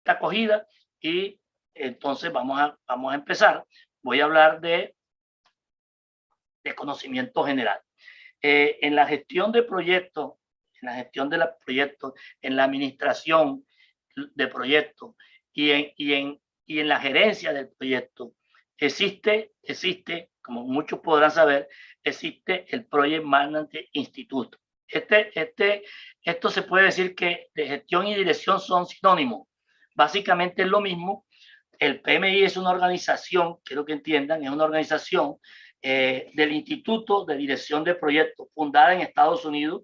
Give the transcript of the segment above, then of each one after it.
esta acogida y entonces vamos a empezar. Voy a hablar de conocimiento general. En la gestión de proyectos, en la administración de proyectos y en la gerencia del proyecto, existe, como muchos podrán saber, existe el Project Management Institute. Esto se puede decir que de gestión y dirección son sinónimos. Básicamente es lo mismo. El PMI es una organización, quiero que entiendan, es una organización del Instituto de Dirección de Proyectos, fundada en Estados Unidos,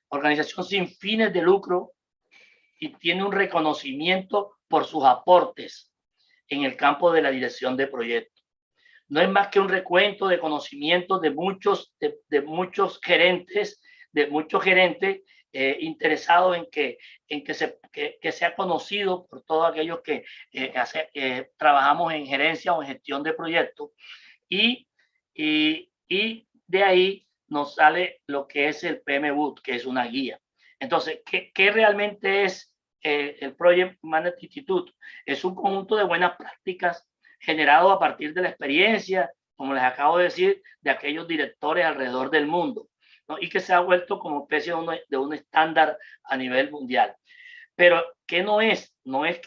organización sin fines de lucro y tiene un reconocimiento por sus aportes en el campo de la dirección de proyectos. No es más que un recuento de conocimientos de muchos gerentes, interesados en que sea conocido por todos aquellos que trabajamos en gerencia o en gestión de proyectos, y de ahí nos sale lo que es el PMBOK, que es una guía. Entonces, ¿qué realmente es el Project Management Institute? Es un conjunto de buenas prácticas generado a partir de la experiencia, como les acabo de decir, de aquellos directores alrededor del mundo, ¿no? Y que se ha vuelto como especie de un estándar a nivel mundial. Pero que no es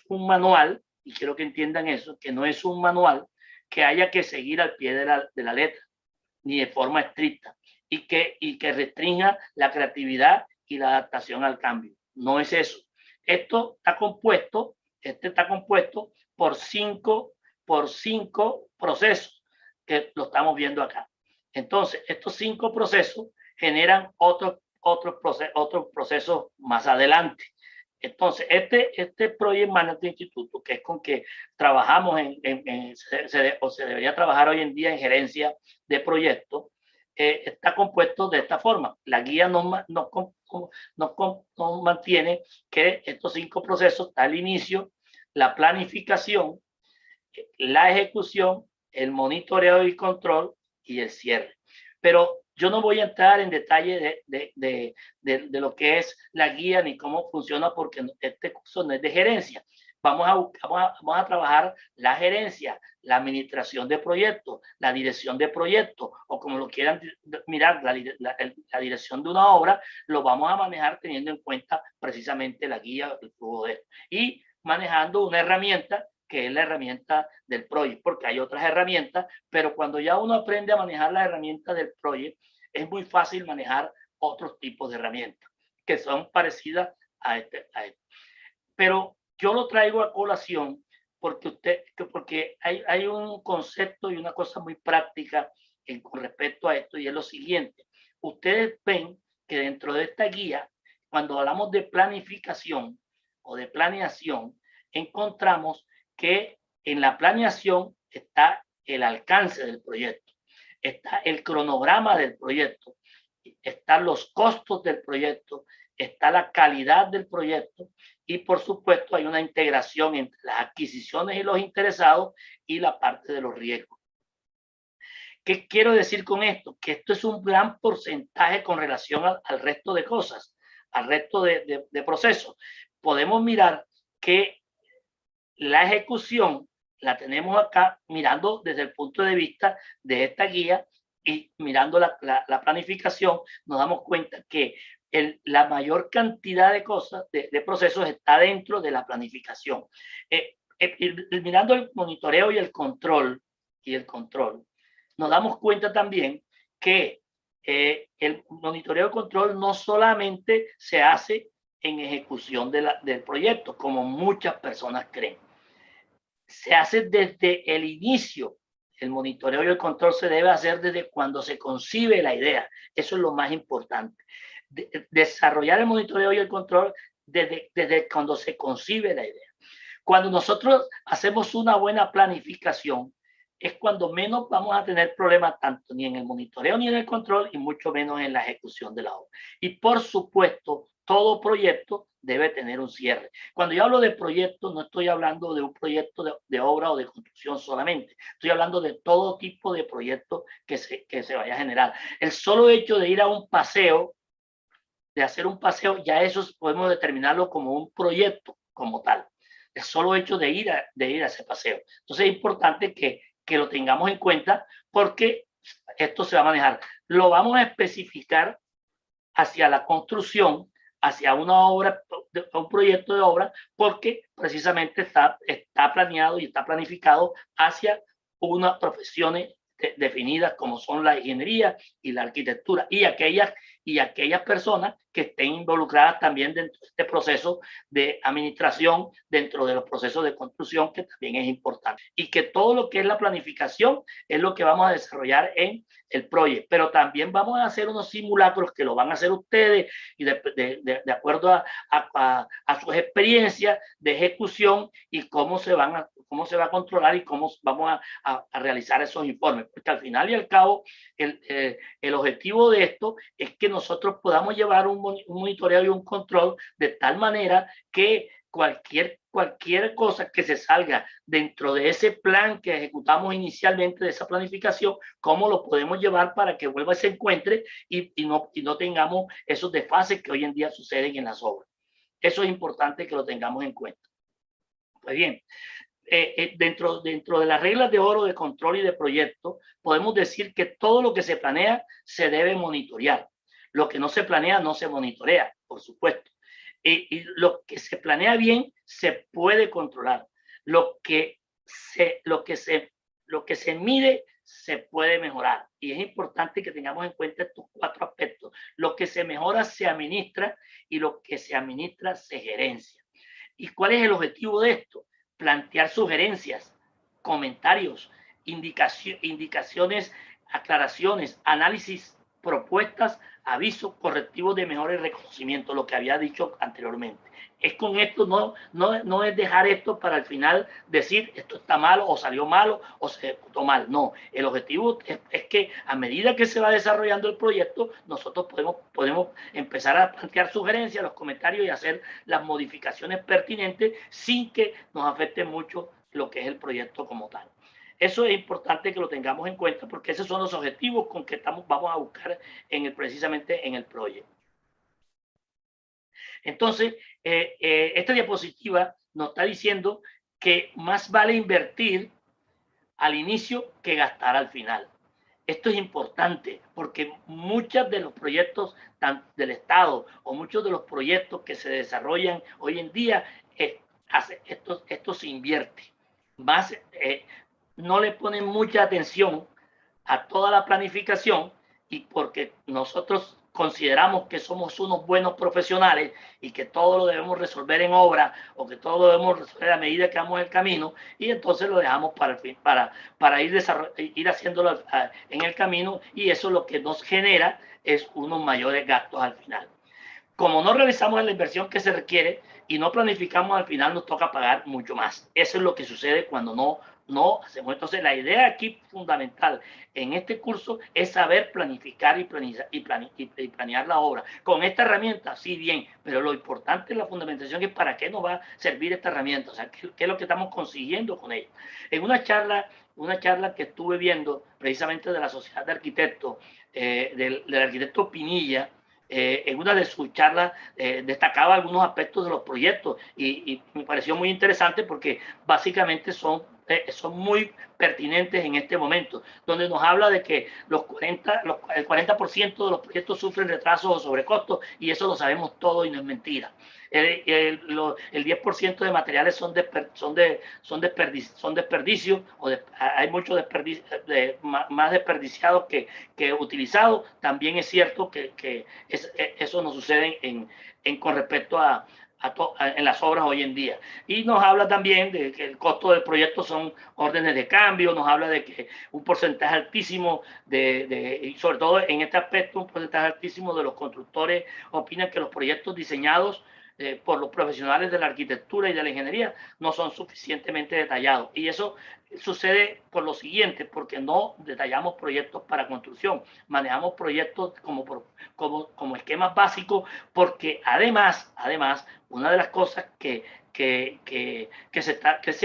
un manual, y quiero que entiendan eso, que no es un manual que haya que seguir al pie de la letra, ni de forma estricta, y que restrinja la creatividad y la adaptación al cambio. No es eso. Esto está compuesto por cinco procesos que lo estamos viendo acá. Entonces, estos 5 procesos generan otros procesos más adelante. Entonces, este Project Management Instituto, que es con que trabajamos se debería trabajar hoy en día en gerencia de proyectos, está compuesto de esta forma. La guía nos mantiene que estos 5 procesos está el inicio, la planificación, la ejecución, el monitoreo y control y el cierre. Pero yo no voy a entrar en detalle de lo que es la guía ni cómo funciona, porque este curso no es de gerencia. Vamos a trabajar la gerencia, la administración de proyectos, la dirección de proyectos, o como lo quieran mirar, la dirección de una obra, lo vamos a manejar teniendo en cuenta precisamente la guía, el flujo de esto, y manejando una herramienta que es la herramienta del Project, porque hay otras herramientas, pero cuando ya uno aprende a manejar la herramienta del Project, es muy fácil manejar otros tipos de herramientas que son parecidas a este. Pero yo lo traigo a colación porque hay un concepto y una cosa muy práctica con respecto a esto, y es lo siguiente. Ustedes ven que dentro de esta guía, cuando hablamos de planificación o de planeación, encontramos que en la planeación está el alcance del proyecto, está el cronograma del proyecto, están los costos del proyecto, está la calidad del proyecto, y por supuesto hay una integración entre las adquisiciones y los interesados y la parte de los riesgos. ¿Qué quiero decir con esto? Que esto es un gran porcentaje con relación al resto de cosas, al resto de procesos. Podemos mirar que la ejecución la tenemos acá mirando desde el punto de vista de esta guía, y mirando la planificación nos damos cuenta que la mayor cantidad de cosas, de procesos, está dentro de la planificación. Mirando el monitoreo y el control, nos damos cuenta también que el monitoreo y control no solamente se hace en ejecución del proyecto, como muchas personas creen. Se hace desde el inicio. El monitoreo y el control se debe hacer desde cuando se concibe la idea. Eso es lo más importante. Desarrollar el monitoreo y el control desde cuando se concibe la idea. Cuando nosotros hacemos una buena planificación, es cuando menos vamos a tener problemas, tanto ni en el monitoreo ni en el control, y mucho menos en la ejecución de la obra. Y por supuesto, todo proyecto debe tener un cierre. Cuando yo hablo de proyecto, no estoy hablando de un proyecto de obra o de construcción solamente. Estoy hablando de todo tipo de proyectos que se vaya a generar. El solo hecho de ir a un paseo, de hacer un paseo, ya eso podemos determinarlo como un proyecto como tal. el solo hecho de ir a ese paseo. Entonces es importante que lo tengamos en cuenta porque esto se va a manejar. Lo vamos a especificar hacia la construcción, hacia una obra, un proyecto de obra, porque precisamente está planeado y está planificado hacia unas profesiones definidas como son la ingeniería y la arquitectura y aquellas personas que estén involucradas también dentro de este proceso de administración, dentro de los procesos de construcción, que también es importante. Y que todo lo que es la planificación es lo que vamos a desarrollar en el proyecto, pero también vamos a hacer unos simulacros que lo van a hacer ustedes y de acuerdo a sus experiencias de ejecución y cómo se va a controlar y cómo vamos a realizar esos informes, porque al final y al cabo el objetivo de esto es que nosotros podamos llevar un monitoreo y un control de tal manera que cualquier cosa que se salga dentro de ese plan que ejecutamos inicialmente, de esa planificación, cómo lo podemos llevar para que vuelva y se encuentre y no tengamos esos desfases que hoy en día suceden en las obras. Eso es importante que lo tengamos en cuenta. Pues bien, dentro de las reglas de oro de control y de proyecto, podemos decir que todo lo que se planea se debe monitorear. Lo que no se planea no se monitorea, por supuesto. Y lo que se planea bien se puede controlar. Lo que se mide se puede mejorar. Y es importante que tengamos en cuenta estos 4 aspectos. Lo que se mejora se administra y lo que se administra se gerencia. ¿Y cuál es el objetivo de esto? Plantear sugerencias, comentarios, indicaciones, aclaraciones, análisis, propuestas, avisos, correctivos de mejora y reconocimiento, lo que había dicho anteriormente. Es con esto, no es dejar esto para al final decir esto está malo o salió malo o se ejecutó mal. No, el objetivo es que a medida que se va desarrollando el proyecto, nosotros podemos empezar a plantear sugerencias, los comentarios y hacer las modificaciones pertinentes sin que nos afecte mucho lo que es el proyecto como tal. Eso es importante que lo tengamos en cuenta porque esos son los objetivos con que vamos a buscar precisamente en el proyecto. Entonces, esta diapositiva nos está diciendo que más vale invertir al inicio que gastar al final. Esto es importante porque muchos de los proyectos del Estado o muchos de los proyectos que se desarrollan hoy en día, esto se invierte. Más, no le ponen mucha atención a toda la planificación y porque nosotros consideramos que somos unos buenos profesionales y que todo lo debemos resolver en obra o que todo lo debemos resolver a medida que vamos el camino y entonces lo dejamos para ir haciéndolo en el camino y eso lo que nos genera es unos mayores gastos al final. Como no realizamos la inversión que se requiere y no planificamos, al final nos toca pagar mucho más. Eso es lo que sucede cuando no hacemos. Entonces, la idea aquí fundamental en este curso es saber planificar y planear la obra. Con esta herramienta, sí, bien, pero lo importante es la fundamentación, es para qué nos va a servir esta herramienta, o sea, qué es lo que estamos consiguiendo con ella. En una charla que estuve viendo precisamente de la Sociedad de Arquitectos, del arquitecto Pinilla, en una de sus charlas destacaba algunos aspectos de los proyectos y me pareció muy interesante porque básicamente son muy pertinentes en este momento, donde nos habla de que el 40% de los proyectos sufren retrasos o sobrecostos y eso lo sabemos todo y no es mentira. El 10% de materiales son desperdicios, hay mucho desperdicio, más desperdiciados que utilizados. También es cierto que eso no sucede con respecto en las obras hoy en día. Y nos habla también de que el costo del proyecto son órdenes de cambio, nos habla de que un porcentaje altísimo y sobre todo en este aspecto, un porcentaje altísimo de los constructores opinan que los proyectos diseñados por los profesionales de la arquitectura y de la ingeniería no son suficientemente detallados. Y eso sucede por lo siguiente, porque no detallamos proyectos para construcción, manejamos proyectos como esquemas básicos, porque además, una de las cosas que se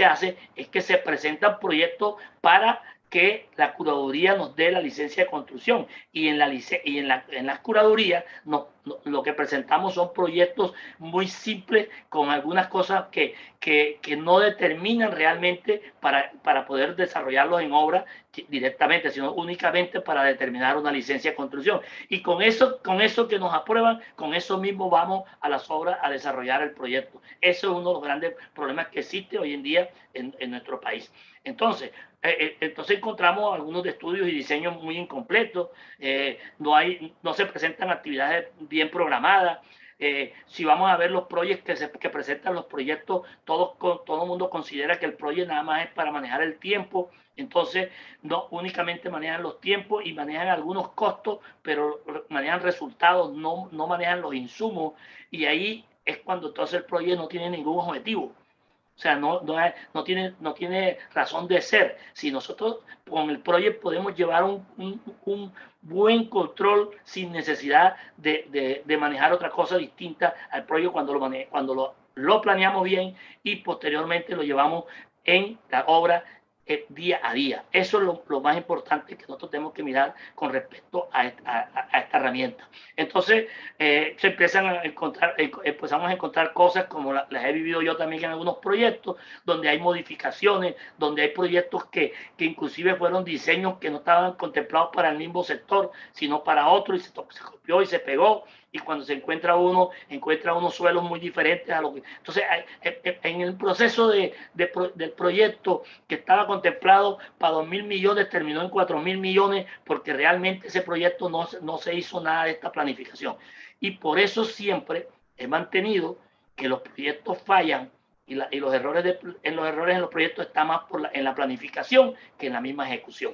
hace es que se presentan proyectos para que la curaduría nos dé la licencia de construcción y en las curadurías nos lo que presentamos son proyectos muy simples con algunas cosas que no determinan realmente para poder desarrollarlos en obra directamente, sino únicamente para determinar una licencia de construcción. Y con eso que nos aprueban, con eso mismo vamos a las obras a desarrollar el proyecto. Eso es uno de los grandes problemas que existe hoy en día en nuestro país. Entonces encontramos algunos de estudios y diseños muy incompletos, no se presentan actividades bien programadas. Si vamos a ver los proyectos que presentan los proyectos, todo el mundo considera que el proyecto nada más es para manejar el tiempo. Entonces no únicamente manejan los tiempos y manejan algunos costos, pero manejan resultados, no manejan los insumos, y ahí es cuando entonces el proyecto no tiene ningún objetivo. O sea, no tiene razón de ser. Si nosotros con el proyecto podemos llevar un buen control sin necesidad de manejar otra cosa distinta al proyecto cuando lo planeamos bien y posteriormente lo llevamos en la obra día a día. Eso es lo más importante que nosotros tenemos que mirar con respecto a esta herramienta. Entonces, empezamos a encontrar cosas como las he vivido yo también en algunos proyectos, donde hay modificaciones, donde hay proyectos que inclusive fueron diseños que no estaban contemplados para el mismo sector, sino para otro, y se copió y se pegó, y cuando se encuentra unos suelos muy diferentes a lo que... Entonces, en el proceso del proyecto que estaba contemplado para 2.000 millones, terminó en 4.000 millones, porque realmente ese proyecto no se hizo nada de esta planificación. Y por eso siempre he mantenido que los proyectos fallan y los errores en los proyectos están más en la planificación que en la misma ejecución.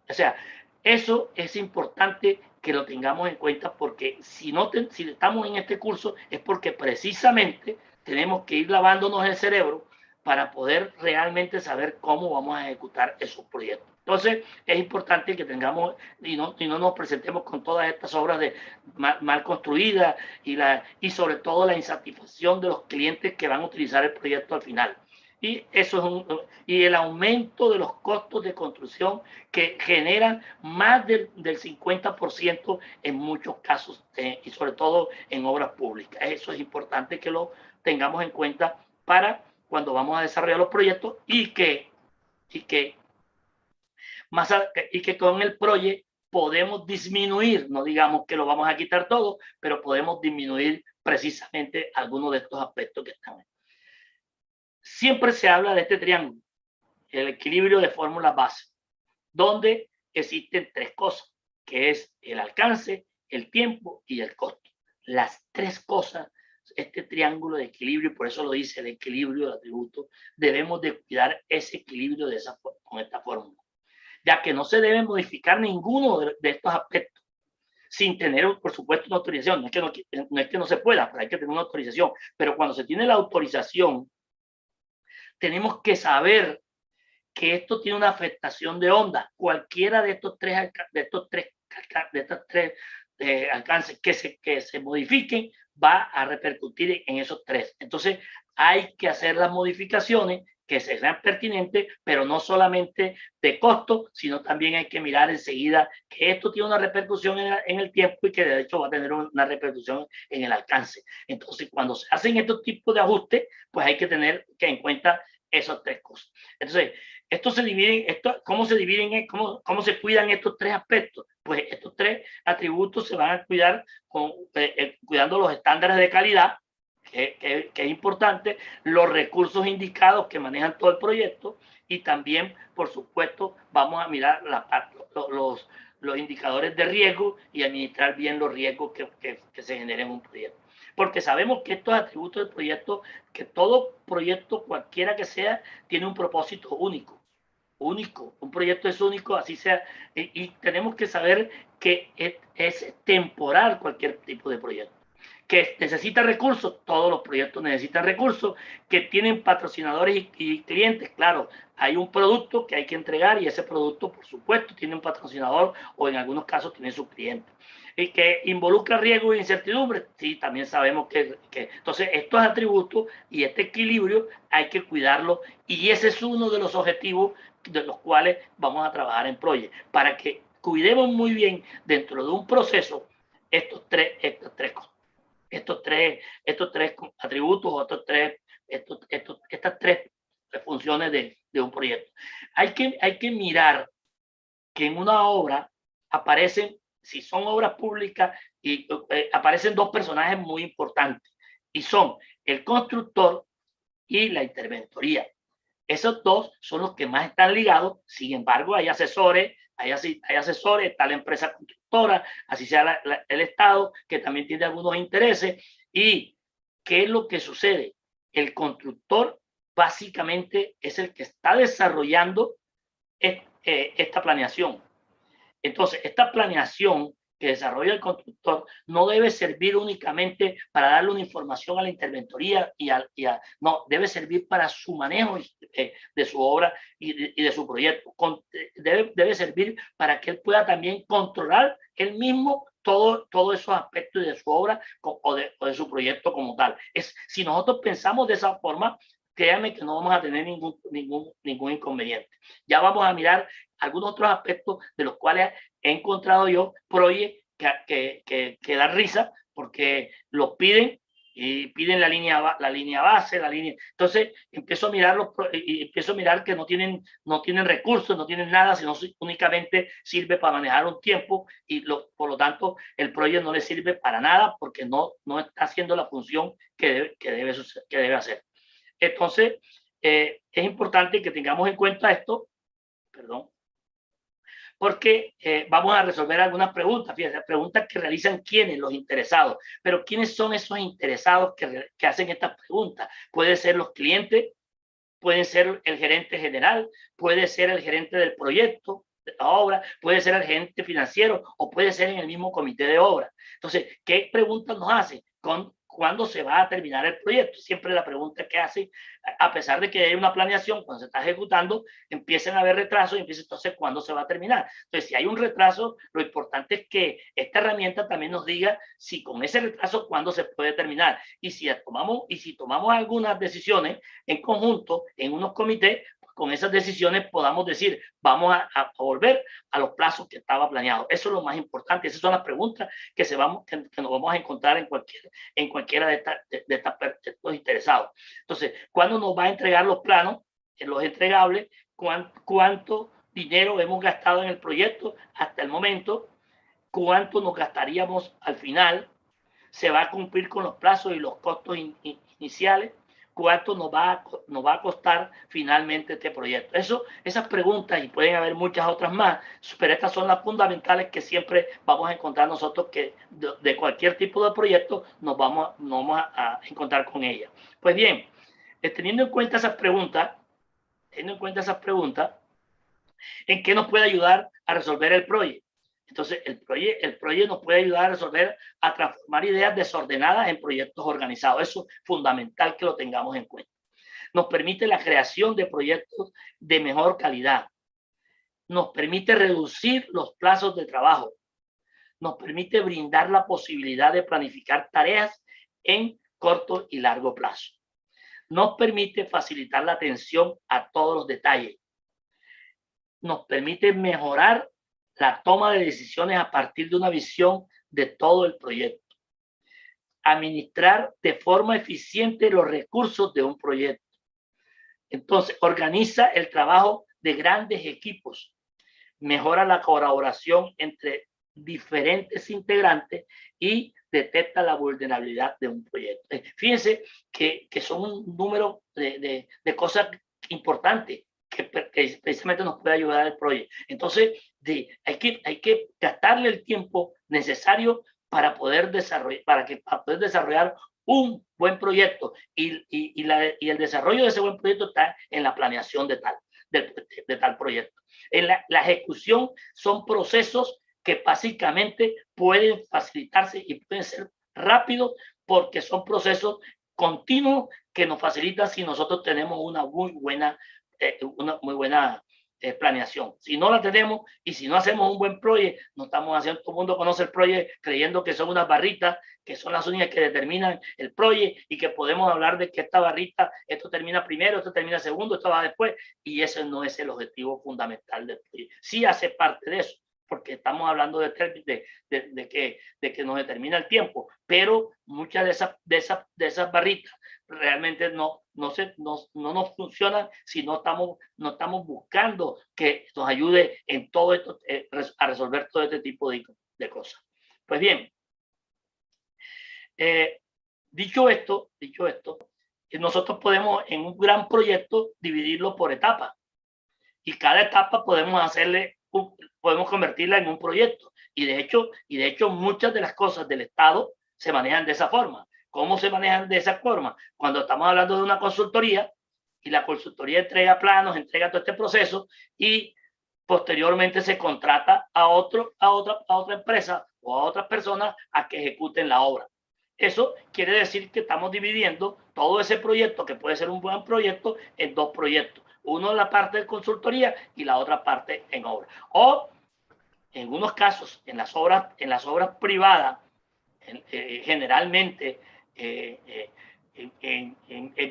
O sea, eso es importante que lo tengamos en cuenta, porque si estamos en este curso es porque precisamente tenemos que ir lavándonos el cerebro para poder realmente saber cómo vamos a ejecutar esos proyectos. Entonces, es importante que tengamos y no nos presentemos con todas estas obras mal construidas y sobre todo la insatisfacción de los clientes que van a utilizar el proyecto al final. Y y el aumento de los costos de construcción que generan más del 50% en muchos casos, y sobre todo en obras públicas. Eso es importante que lo tengamos en cuenta para cuando vamos a desarrollar los proyectos y que con el proyecto podemos disminuir, no digamos que lo vamos a quitar todo, pero podemos disminuir precisamente algunos de estos aspectos que están ahí. Siempre se habla de este triángulo, el equilibrio de fórmulas base, donde existen tres cosas, que es el alcance, el tiempo y el costo. Las tres cosas, este triángulo de equilibrio, por eso lo dice el equilibrio de atributos, debemos de cuidar ese equilibrio con esta fórmula, ya que no se debe modificar ninguno de estos aspectos sin tener, por supuesto, una autorización. No es que no se pueda, pero hay que tener una autorización. Pero cuando se tiene la autorización, tenemos que saber que esto tiene una afectación de onda. Cualquiera de estos tres alcances que se modifiquen va a repercutir en esos tres. Entonces, hay que hacer las modificaciones que sean pertinentes, pero no solamente de costo, sino también hay que mirar enseguida que esto tiene una repercusión en el tiempo y que de hecho va a tener una repercusión en el alcance. Entonces, cuando se hacen estos tipos de ajustes, pues hay que tener en cuenta esas tres cosas. Entonces, ¿cómo se cuidan estos tres aspectos? Pues estos tres atributos se van a cuidar cuidando los estándares de calidad, que es importante, los recursos indicados que manejan todo el proyecto, y también, por supuesto, vamos a mirar los indicadores de riesgo y administrar bien los riesgos que se generen en un proyecto. Porque sabemos que estos atributos del proyecto, que todo proyecto, cualquiera que sea, tiene un propósito único. Un proyecto es único, así sea, y tenemos que saber que es temporal cualquier tipo de proyecto. Que necesita recursos, todos los proyectos necesitan recursos, que tienen patrocinadores y clientes. Claro, hay un producto que hay que entregar y ese producto, por supuesto, tiene un patrocinador o en algunos casos tiene sus clientes. Y que involucra riesgo e incertidumbre, sí, también sabemos que entonces estos atributos y este equilibrio hay que cuidarlo, y ese es uno de los objetivos de los cuales vamos a trabajar en Project, para que cuidemos muy bien dentro de un proceso estos tres atributos, estas tres funciones de un proyecto. Hay que mirar que en una obra aparecen, si son obras públicas, y aparecen dos personajes muy importantes, y son el constructor y la interventoría. Esos dos son los que más están ligados. Sin embargo, hay asesores, está la empresa constructora, así sea el Estado, que también tiene algunos intereses. ¿Y qué es lo que sucede? El constructor básicamente es el que está desarrollando esta planeación. Entonces, esta planeación que desarrolla el constructor no debe servir únicamente para darle una información a la interventoría no, debe servir para su manejo de su obra y de su proyecto. Debe servir para que él pueda también controlar él mismo todos esos aspectos de su obra o de su proyecto como tal. Si nosotros pensamos de esa forma, créanme que no vamos a tener ningún inconveniente. Ya vamos a mirar algunos otros aspectos de los cuales he encontrado yo proyectos que dan risa porque los piden y piden la línea base, la línea. Entonces empiezo a mirar que no tienen recursos, no tienen nada, sino únicamente sirve para manejar un tiempo y por lo tanto el proyecto no le sirve para nada porque no está haciendo la función que debe hacer. Entonces es importante que tengamos en cuenta esto, perdón, porque vamos a resolver algunas preguntas, fíjense, preguntas que realizan quiénes, los interesados, pero quiénes son esos interesados que hacen estas preguntas. Pueden ser los clientes, pueden ser el gerente general, puede ser el gerente del proyecto, de la obra, puede ser el gerente financiero o puede ser en el mismo comité de obra. Entonces, ¿qué preguntas nos hacen? ¿Cuándo se va a terminar el proyecto? Siempre la pregunta que hace, a pesar de que hay una planeación, cuando se está ejecutando, empiezan a haber retrasos y empieza entonces cuándo se va a terminar. Entonces, si hay un retraso, lo importante es que esta herramienta también nos diga si con ese retraso, cuándo se puede terminar. Y si tomamos algunas decisiones en conjunto, en unos comités, con esas decisiones podamos decir, vamos a volver a los plazos que estaba planeado. Eso es lo más importante. Esas son las preguntas que nos vamos a encontrar en cualquiera de estos interesados. Entonces, ¿cuándo nos va a entregar los planos, los entregables? ¿Cuánto dinero hemos gastado en el proyecto hasta el momento? ¿Cuánto nos gastaríamos al final? ¿Se va a cumplir con los plazos y los costos iniciales? ¿Cuánto nos va a costar finalmente este proyecto? Esas preguntas, y pueden haber muchas otras más, pero estas son las fundamentales que siempre vamos a encontrar nosotros, que de cualquier tipo de proyecto nos vamos a encontrar con ellas. Pues bien, teniendo en cuenta esas preguntas, ¿en qué nos puede ayudar a resolver el proyecto? Entonces, el proyecto nos puede ayudar a transformar ideas desordenadas en proyectos organizados. Eso es fundamental que lo tengamos en cuenta. Nos permite la creación de proyectos de mejor calidad. Nos permite reducir los plazos de trabajo. Nos permite brindar la posibilidad de planificar tareas en corto y largo plazo. Nos permite facilitar la atención a todos los detalles. Nos permite mejorar la toma de decisiones a partir de una visión de todo el proyecto. Administrar de forma eficiente los recursos de un proyecto. Entonces, organiza el trabajo de grandes equipos. Mejora la colaboración entre diferentes integrantes y detecta la vulnerabilidad de un proyecto. Fíjense que son un número de cosas importantes que precisamente nos puede ayudar el proyecto. Entonces, hay que gastarle el tiempo necesario para poder desarrollar un buen proyecto y el desarrollo de ese buen proyecto está en la planeación de tal proyecto. La ejecución son procesos que básicamente pueden facilitarse y pueden ser rápidos porque son procesos continuos que nos facilitan si nosotros tenemos una muy buena planeación. Si no la tenemos y si no hacemos un buen proyecto, no estamos haciendo, todo el mundo conoce el proyecto creyendo que son unas barritas, que son las únicas que determinan el proyecto y que podemos hablar de que esta barrita, esto termina primero, esto termina segundo, esto va después, y ese no es el objetivo fundamental del proyecto. Sí hace parte de eso, porque estamos hablando de que nos determina el tiempo, pero muchas de esas barritas realmente no nos funcionan si no estamos buscando que nos ayude en todo esto, a resolver todo este tipo de cosas. Pues bien, dicho esto, nosotros podemos en un gran proyecto dividirlo por etapas y cada etapa podemos convertirla en un proyecto. Y de hecho muchas de las cosas del Estado se manejan de esa forma. ¿Cómo se manejan de esa forma? Cuando estamos hablando de una consultoría y la consultoría entrega planos, entrega todo este proceso y posteriormente se contrata a otra empresa o a otras personas a que ejecuten la obra. Eso quiere decir que estamos dividiendo todo ese proyecto, que puede ser un buen proyecto, en dos proyectos. Uno en la parte de consultoría y la otra parte en obra. O en unos casos, en las obras privadas, generalmente en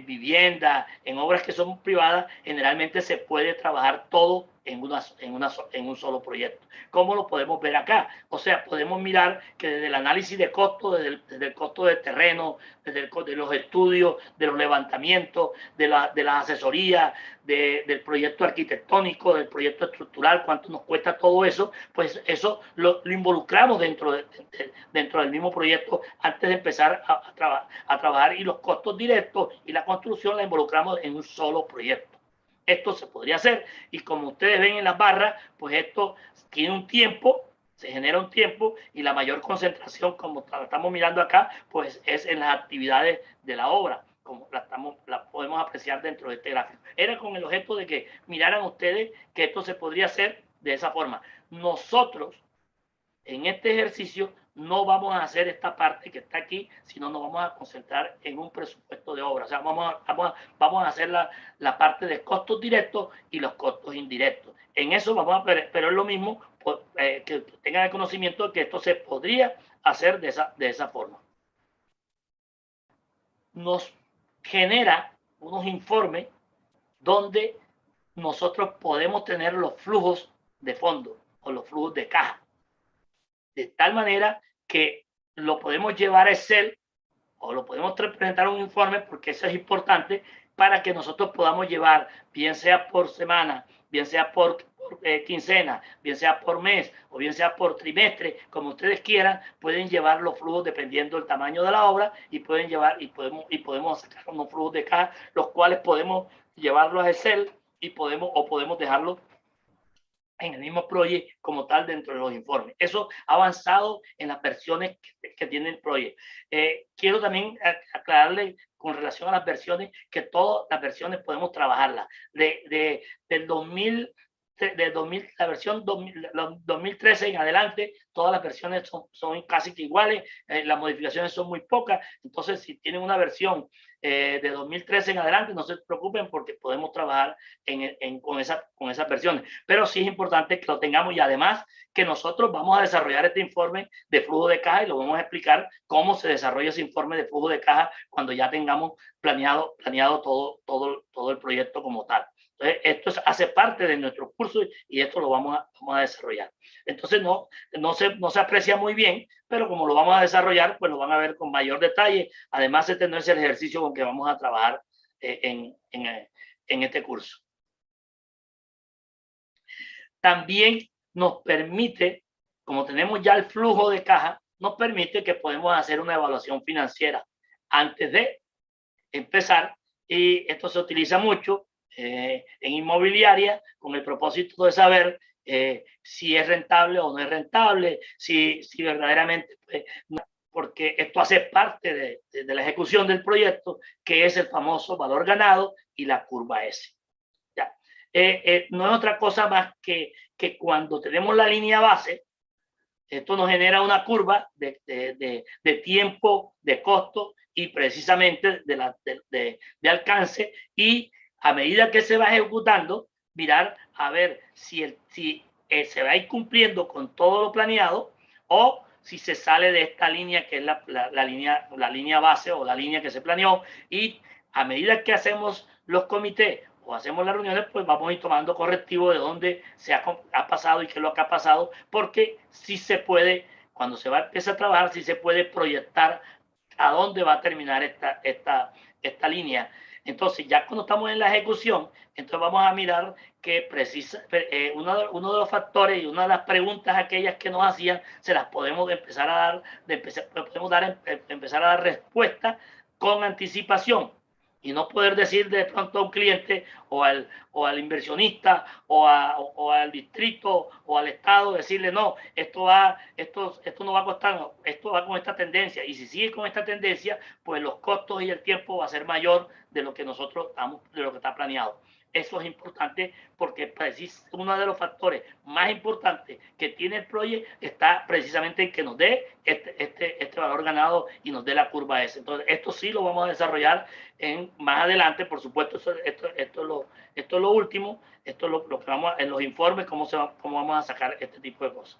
vivienda, en obras que son privadas, generalmente se puede trabajar todo en un solo proyecto. ¿Cómo lo podemos ver acá? O sea, podemos mirar que desde el análisis de costo, desde el costo del terreno, de los estudios, de los levantamientos, de las asesorías, del proyecto arquitectónico, del proyecto estructural, cuánto nos cuesta todo eso, pues eso lo involucramos dentro del mismo proyecto antes de empezar a trabajar, y los costos directos y la construcción la involucramos en un solo proyecto. Esto se podría hacer y como ustedes ven en las barras, pues esto tiene un tiempo, se genera un tiempo y la mayor concentración, como estamos mirando acá, pues es en las actividades de la obra, como la podemos apreciar dentro de este gráfico. Era con el objeto de que miraran ustedes que esto se podría hacer de esa forma. Nosotros, en este ejercicio, no vamos a hacer esta parte que está aquí, sino nos vamos a concentrar en un presupuesto de obra. O sea, vamos a hacer la parte de costos directos y los costos indirectos. En eso vamos a ver, pero es lo mismo, que tengan el conocimiento de que esto se podría hacer de esa forma. Nos genera unos informes donde nosotros podemos tener los flujos de fondo o los flujos de caja, de tal manera que lo podemos llevar a Excel o lo podemos presentar un informe, porque eso es importante para que nosotros podamos llevar, bien sea por semana, bien sea por quincena, bien sea por mes o bien sea por trimestre, como ustedes quieran, pueden llevar los flujos dependiendo del tamaño de la obra y pueden llevar y podemos sacar unos flujos de caja, los cuales podemos llevarlos a Excel y podemos dejarlos en el mismo proyecto como tal dentro de los informes. Eso ha avanzado en las versiones que tiene el proyecto. Quiero también aclararle con relación a las versiones que todas las versiones podemos trabajarlas. Del 2000, la versión 2013 en adelante, todas las versiones son casi que iguales, las modificaciones son muy pocas. Entonces, si tienen una versión de 2013 en adelante, no se preocupen porque podemos trabajar con esas versiones. Pero sí es importante que lo tengamos y además que nosotros vamos a desarrollar este informe de flujo de caja y lo vamos a explicar cómo se desarrolla ese informe de flujo de caja cuando ya tengamos planeado todo el proyecto como tal. Entonces, esto hace parte de nuestro curso y esto lo vamos a desarrollar. Entonces, no se aprecia muy bien, pero como lo vamos a desarrollar, pues lo van a ver con mayor detalle. Además, este no es el ejercicio con que vamos a trabajar en este curso. También nos permite, como tenemos ya el flujo de caja, nos permite que podemos hacer una evaluación financiera antes de empezar, y esto se utiliza mucho en inmobiliaria con el propósito de saber si es rentable o no es rentable, si verdaderamente, porque esto hace parte de la ejecución del proyecto, que es el famoso valor ganado y la curva S. ¿Ya? No es otra cosa más que cuando tenemos la línea base, esto nos genera una curva de tiempo, de costo y precisamente de alcance, y a medida que se va ejecutando, mirar a ver si se va a ir cumpliendo con todo lo planeado o si se sale de esta línea que es la línea base o la línea que se planeó, y a medida que hacemos los comités o hacemos las reuniones, pues vamos a ir tomando correctivo de dónde se ha pasado y qué es lo que ha pasado, porque sí se puede, cuando se va a empezar a trabajar, sí se puede proyectar a dónde va a terminar esta línea. Entonces, ya cuando estamos en la ejecución, entonces vamos a mirar que uno de los factores y una de las preguntas aquellas que nos hacían, se las podemos empezar a dar, empezar a dar respuesta con anticipación y no poder decir de pronto a un cliente o al inversionista o al distrito o al estado, decirle no, esto no va a costar, no, esto va con esta tendencia, y si sigue con esta tendencia, pues los costos y el tiempo va a ser mayor de lo que nosotros estamos, de lo que está planeado. Eso es importante porque uno de los factores más importantes que tiene el proyecto está precisamente en que nos dé este valor ganado y nos dé la curva S. Entonces, esto sí lo vamos a desarrollar más adelante, por supuesto. Esto es lo último, esto es lo que vamos en los informes, cómo vamos a sacar este tipo de cosas.